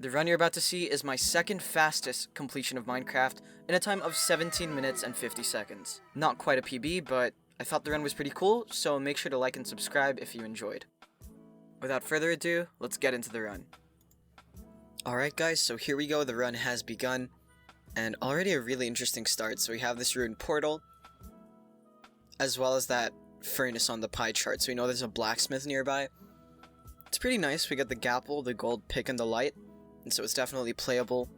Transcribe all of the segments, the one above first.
The run you're about to see is my second fastest completion of Minecraft in a time of 17 minutes and 50 seconds. Not quite a PB, but I thought the run was pretty cool, so make sure to like and subscribe if you enjoyed. Without further ado, let's get into the run. Alright guys, so here we go, the run has begun, and already a really interesting start. So we have this ruined portal, as well as that furnace on the pie chart, so we know there's a blacksmith nearby. It's pretty nice. We got the gapple, the gold pick, and the light, and so it's definitely playable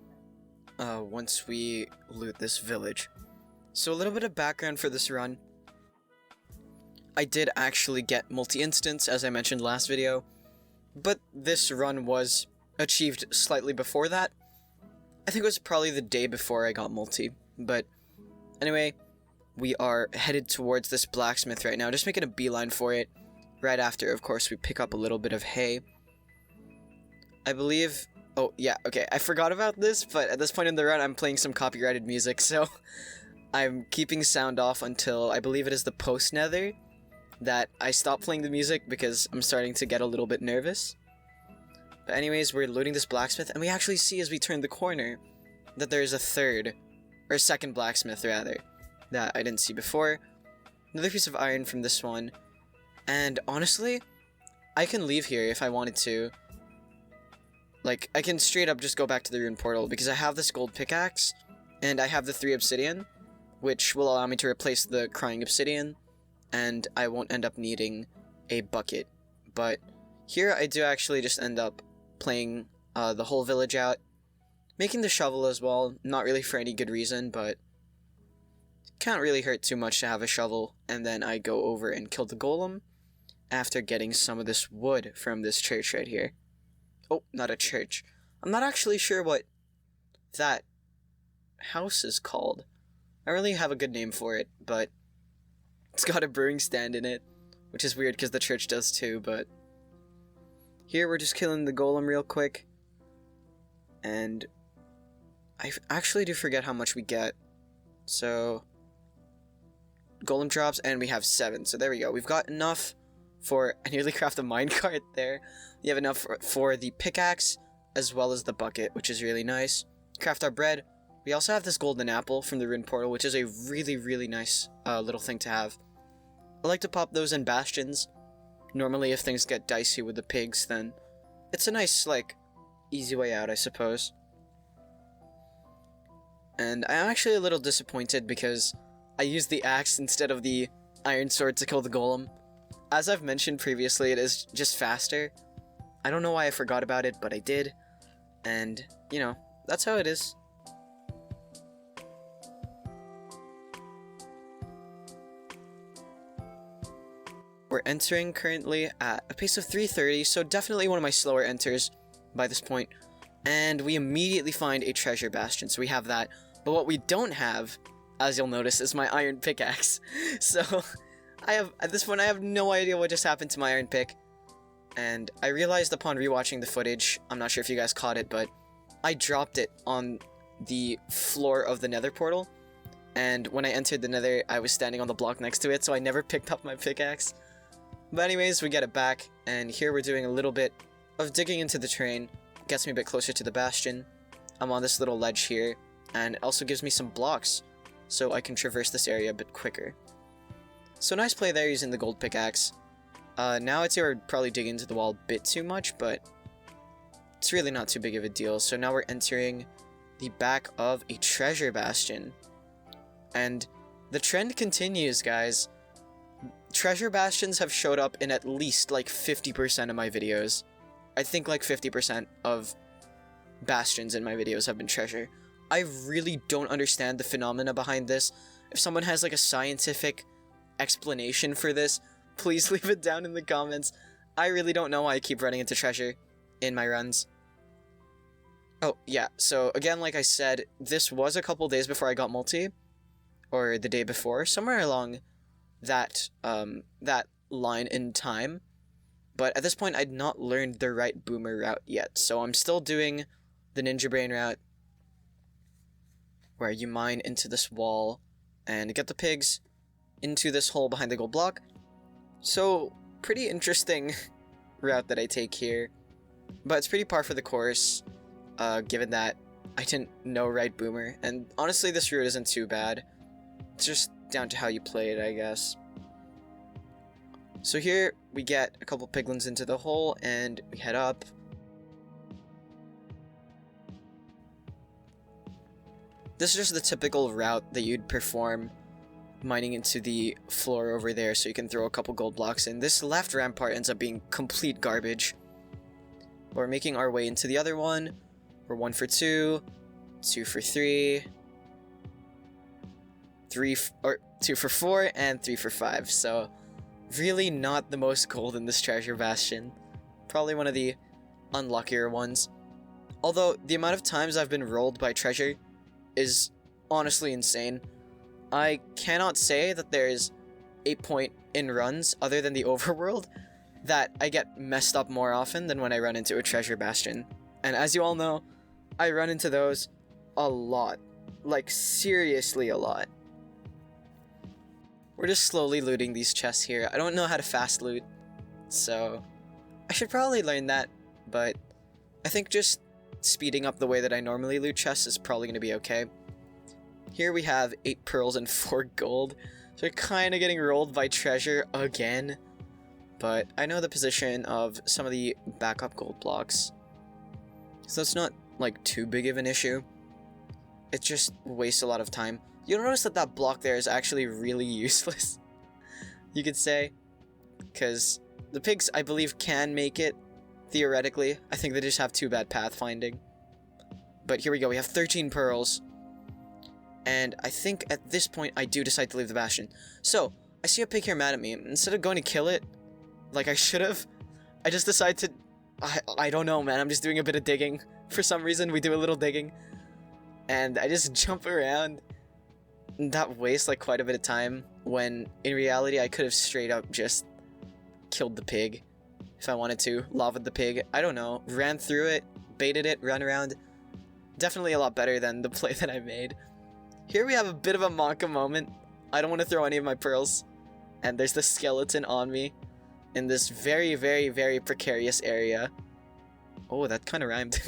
once we loot this village. So a little bit of background for this run. I did actually get multi-instance, as I mentioned last video, but this run was achieved slightly before that. I think it was probably the day before I got multi, but anyway, we are headed towards this blacksmith right now, just making a beeline for it. Right after, of course, we pick up a little bit of hay. I believe... Oh, yeah, okay, I forgot about this, but at this point in the run, I'm playing some copyrighted music, so I'm keeping sound off until I believe it is the post-nether that I stop playing the music because I'm starting to get a little bit nervous. But anyways, we're looting this blacksmith, and we actually see as we turn the corner that there is a second blacksmith, rather, that I didn't see before. Another piece of iron from this one, and honestly, I can leave here if I wanted to. Like, I can straight up just go back to the ruined portal, because I have this gold pickaxe, and I have the 3 obsidian, which will allow me to replace the crying obsidian, and I won't end up needing a bucket. But here I do actually just end up playing the whole village out, making the shovel as well, not really for any good reason, but can't really hurt too much to have a shovel, and then I go over and kill the golem after getting some of this wood from this church right here. Oh, not a church. I'm not actually sure what that house is called. I don't really have a good name for it, but it's got a brewing stand in it, which is weird because the church does too, but here we're just killing the golem real quick. And I actually do forget how much we get. So golem drops, and we have 7, so there we go. We've got enough for... I nearly craft a minecart there. We have enough for the pickaxe, as well as the bucket, which is really nice. Craft our bread. We also have this golden apple from the ruined portal, which is a really, really nice little thing to have. I like to pop those in bastions. Normally, if things get dicey with the pigs, then it's a nice, like, easy way out, I suppose. And I'm actually a little disappointed because I used the axe instead of the iron sword to kill the golem. As I've mentioned previously, it is just faster. I don't know why I forgot about it, but I did. And, you know, that's how it is. We're entering currently at a pace of 3:30, so definitely one of my slower enters by this point. And we immediately find a treasure bastion, so we have that. But what we don't have, as you'll notice, is my iron pickaxe. So at this point I have no idea what just happened to my iron pick. And I realized upon rewatching the footage, I'm not sure if you guys caught it, but I dropped it on the floor of the nether portal. And when I entered the nether, I was standing on the block next to it, so I never picked up my pickaxe. But anyways, we get it back, and here we're doing a little bit of digging into the terrain. Gets me a bit closer to the bastion. I'm on this little ledge here, and it also gives me some blocks, so I can traverse this area a bit quicker. So nice play there using the gold pickaxe. Now I'd say we're probably digging into the wall a bit too much, but it's really not too big of a deal. So now we're entering the back of a treasure bastion. And the trend continues, guys. Treasure bastions have showed up in at least like 50% of my videos. I think like 50% of bastions in my videos have been treasure. I really don't understand the phenomena behind this. If someone has like a scientific explanation for this, please leave it down in the comments. I really don't know why I keep running into treasure in my runs. Oh, yeah, so again, like I said, this was a couple days before I got multi, or the day before, somewhere along that line in time. But at this point, I'd not learned the right boomer route yet, so I'm still doing the ninja brain route, where you mine into this wall and get the pigs into this hole behind the gold block. So, pretty interesting route that I take here, but it's pretty par for the course. given that I didn't know right boomer, and honestly this route isn't too bad. It's just down to how you play it, I guess. So here we get a couple piglins into the hole and we head up. This is just the typical route that you'd perform mining into the floor over there so you can throw a couple gold blocks in. This left rampart ends up being complete garbage. We're making our way into the other one. We're 1 for 2, 2 for 3, 2 for 4, and 3 for 5. So really not the most gold in this treasure bastion. Probably one of the unluckier ones. Although the amount of times I've been rolled by treasure is honestly insane. I cannot say that there's a point in runs other than the overworld that I get messed up more often than when I run into a treasure bastion. And as you all know, I run into those a lot. Like, seriously a lot. We're just slowly looting these chests here. I don't know how to fast loot, so I should probably learn that, but I think just speeding up the way that I normally loot chests is probably going to be okay. Here we have 8 pearls and 4 gold, so we're kind of getting rolled by treasure again, but I know the position of some of the backup gold blocks, so it's not like too big of an issue. It just wastes a lot of time. You'll notice that that block there is actually really useless, you could say, because the pigs, I believe, can make it, theoretically. I think they just have too bad pathfinding. But here we go, we have 13 pearls, and I think at this point I do decide to leave the bastion. So, I see a pig here mad at me. Instead of going to kill it, like I should have, I just decide to, I don't know, man, I'm just doing a bit of digging. For some reason, we do a little digging, and I just jump around. That wastes like quite a bit of time, when in reality I could have straight up just killed the pig if I wanted to, lavaed the pig, I don't know, ran through it, baited it, run around. Definitely a lot better than the play that I made. Here we have a bit of a Monka moment. I don't want to throw any of my pearls, and there's the skeleton on me in this very, very, very precarious area. Oh, that kind of rhymed.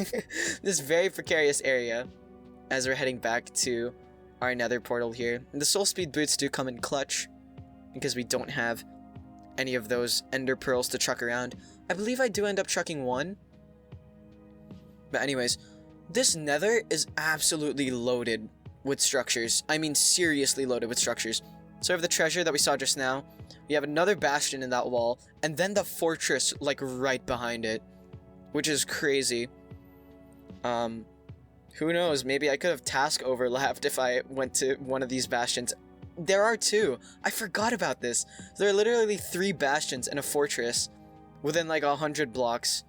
This very precarious area as we're heading back to our nether portal here. And the soul speed boots do come in clutch because we don't have any of those ender pearls to truck around. I believe I do end up trucking one. But anyways, this nether is absolutely loaded with structures. I mean, seriously loaded with structures. So we have the treasure that we saw just now. We have another bastion in that wall. And then the fortress, like, right behind it. Which is crazy. Who knows, maybe I could have task overlapped if I went to one of these bastions. There are 2. I forgot about this. There are literally 3 bastions and a fortress within like 100 blocks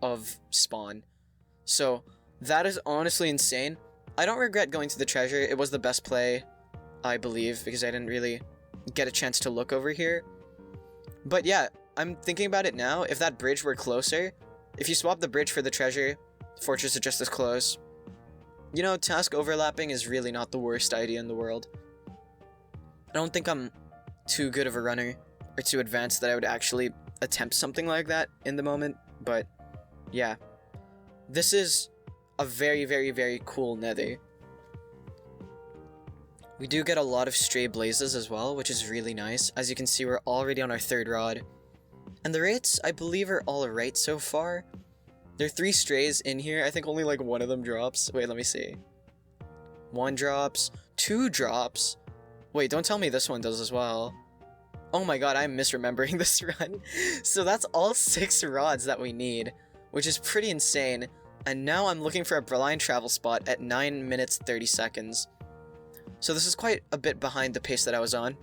of spawn. So that is honestly insane. I don't regret going to the treasure. It was the best play, I believe, because I didn't really get a chance to look over here. But yeah, I'm thinking about it now. If that bridge were closer, if you swap the bridge for the treasure, the fortress is just as close. You know, task overlapping is really not the worst idea in the world. I don't think I'm too good of a runner or too advanced that I would actually attempt something like that in the moment, but yeah. This is a very, very, very cool nether. We do get a lot of stray blazes as well, which is really nice. As you can see, we're already on our 3rd rod. And the rates, I believe, are all right so far. There are 3 strays in here. I think only like one of them drops. Wait, let me see. 1 drops. 2 drops. Wait, don't tell me this one does as well. Oh my god, I'm misremembering this run. So that's all 6 rods that we need, which is pretty insane. And now I'm looking for a blind travel spot at 9 minutes 30 seconds. So this is quite a bit behind the pace that I was on.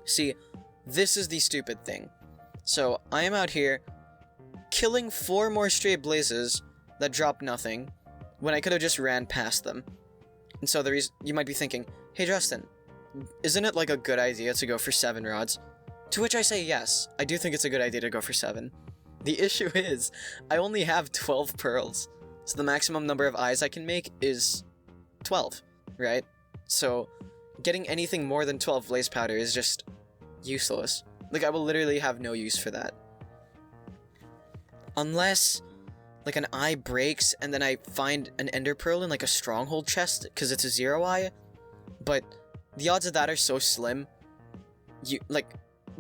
See, this is the stupid thing. So I am out here killing 4 more stray blazes that drop nothing when I could have just ran past them. And so the reason you might be thinking, hey Justin, isn't it like a good idea to go for 7 rods? To which I say yes, I do think it's a good idea to go for 7. The issue is, I only have 12 pearls, so the maximum number of eyes I can make is 12, right? So getting anything more than 12 blaze powder is just useless. Like, I will literally have no use for that. Unless like an eye breaks and then I find an ender pearl in like a stronghold chest because it's a 0 eye, but the odds of that are so slim, you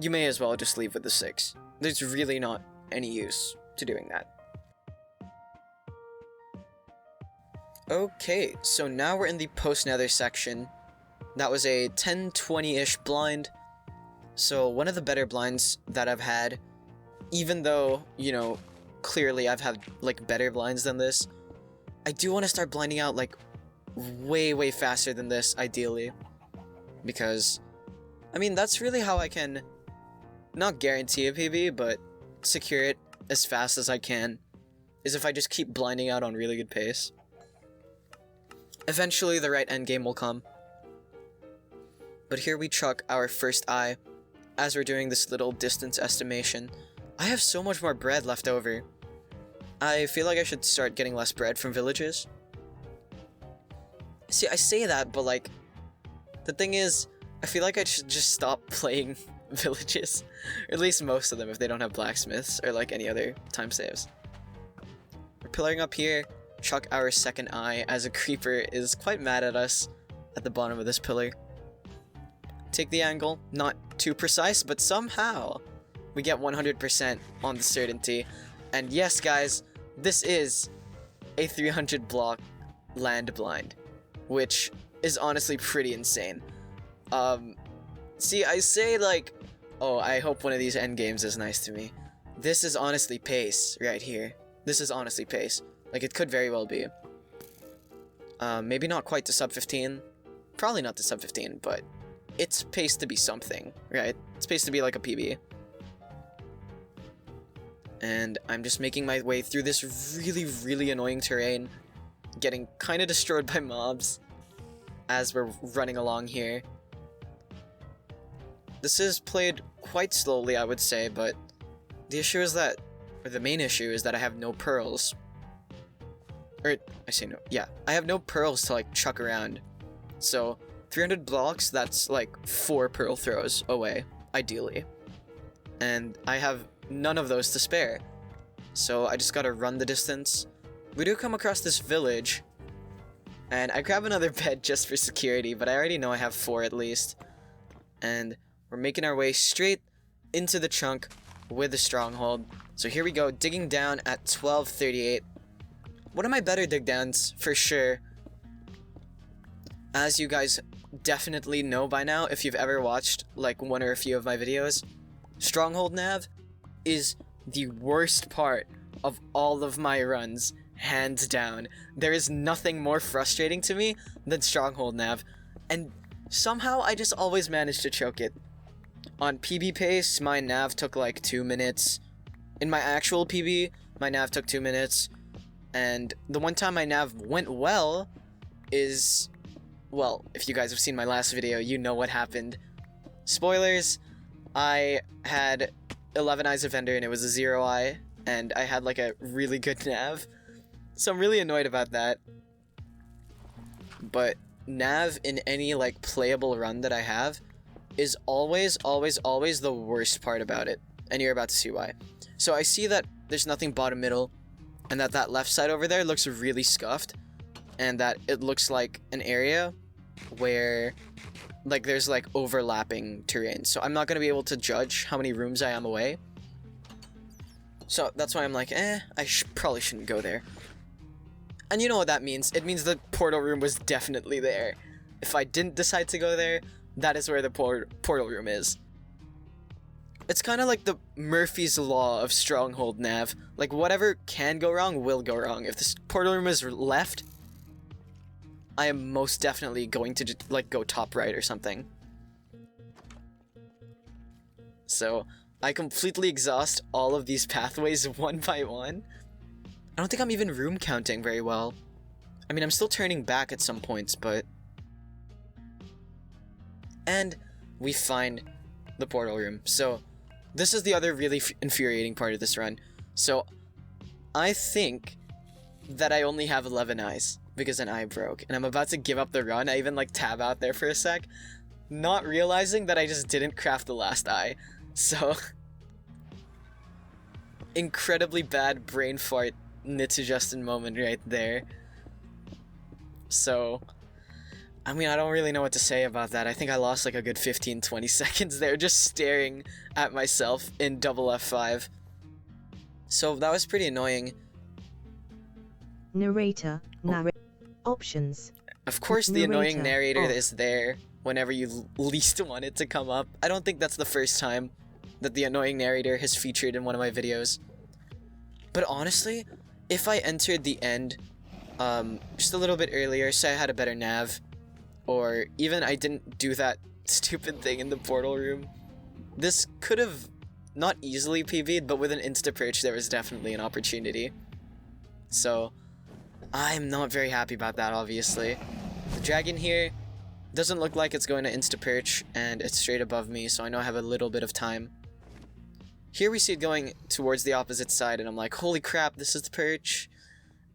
may as well just leave with the 6. There's really not any use to doing that. Okay, so now we're in the post-nether section. That was a 10-20-ish blind, so one of the better blinds that I've had, even though, you know, clearly I've had, like, better blinds than this. I do want to start blinding out, like, way faster than this, ideally, because, I mean, that's really how I can, not guarantee a PB, but secure it as fast as I can, is if I just keep blinding out on really good pace. Eventually, the right endgame will come. But here we chuck our first eye, as we're doing this little distance estimation. I have so much more bread left over. I feel like I should start getting less bread from villages. See, I say that, but like, the thing is, I feel like I should just stop playing villages. Or at least most of them if they don't have blacksmiths or like any other time saves. We're pillaring up here. Chuck our second eye as a creeper is quite mad at us at the bottom of this pillar. Take the angle, not too precise, but somehow we get 100% on the certainty. And yes, guys, this is a 300 block land blind, which is honestly pretty insane. See, I say like, oh, I hope one of these end games is nice to me. This is honestly pace right here. This is honestly pace. Like, it could very well be. Maybe not quite to sub 15. Probably not to sub 15, but it's paced to be something, right? It's paced to be like a PB. And I'm just making my way through this really annoying terrain, getting kind of destroyed by mobs as we're running along here. This is played quite slowly, I would say, but the issue is that, or the main issue is that I have no pearls. Or, I say no, yeah, I have no pearls to like chuck around. So, 300 blocks, that's like 4 pearl throws away, ideally. And I have none of those to spare. So I just gotta run the distance. We do come across this village, and I grab another bed just for security, but I already know I have 4 at least. And we're making our way straight into the chunk with the stronghold. So here we go, digging down at 1238. One of my better dig downs, for sure. As you guys definitely know by now, if you've ever watched like one or a few of my videos, Stronghold Nav is the worst part of all of my runs, hands down. There is nothing more frustrating to me than Stronghold Nav, and somehow I just always manage to choke it. On PB pace, my nav took like 2 minutes. In my actual PB, my nav took 2 minutes. And the one time my nav went well is, well, if you guys have seen my last video, you know what happened. Spoilers, I had 11 eyes of Ender and it was a 0 eye, and I had like a really good nav. So I'm really annoyed about that. But nav in any like playable run that I have is always the worst part about it. And you're about to see why. So I see that there's nothing bottom middle, and that left side over there looks really scuffed, and that it looks like an area where like there's like overlapping terrain. So I'm not going to be able to judge how many rooms I am away. So that's why I'm like, I probably shouldn't go there. And you know what that means? It means the portal room was definitely there. If I didn't decide to go there, that is where the portal room is. It's kind of like the Murphy's Law of Stronghold Nav. Like, whatever can go wrong will go wrong. If this portal room is left, I am most definitely going to, like, go top right or something. So, I completely exhaust all of these pathways one by one. I don't think I'm even room counting very well. I mean, I'm still turning back at some points, but... And we find the portal room. So, this is the other really infuriating part of this run. So, I think that I only have 11 eyes because an eye broke, and I'm about to give up the run. I even like tab out there for a sec, not realizing that I just didn't craft the last eye. So, incredibly bad brain fart Nitro Justin moment right there. So, I mean, I don't really know what to say about that. I think I lost like a good 15-20 seconds there just staring at myself in double F5. So that was pretty annoying. Narrator, options. Of course the annoying narrator is there whenever you least want it to come up. I don't think that's the first time that the annoying narrator has featured in one of my videos. But honestly, if I entered the end just a little bit earlier, say I had a better nav, or even I didn't do that stupid thing in the portal room, this could have not easily PB'd, but with an insta-perch there was definitely an opportunity. So I'm not very happy about that, obviously. The dragon here doesn't look like it's going to insta-perch, and it's straight above me, so I know I have a little bit of time. Here we see it going towards the opposite side, and I'm like, holy crap, this is the perch.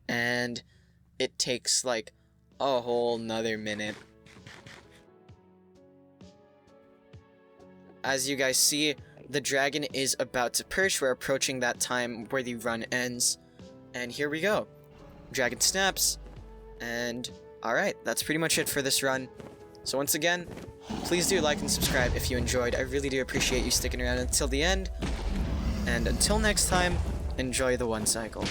And it takes like a whole nother minute. As you guys see, the dragon is about to perch. We're approaching that time where the run ends. And here we go. Dragon snaps. And alright, that's pretty much it for this run. So once again, please do like and subscribe if you enjoyed. I really do appreciate you sticking around until the end. And until next time, enjoy the one cycle.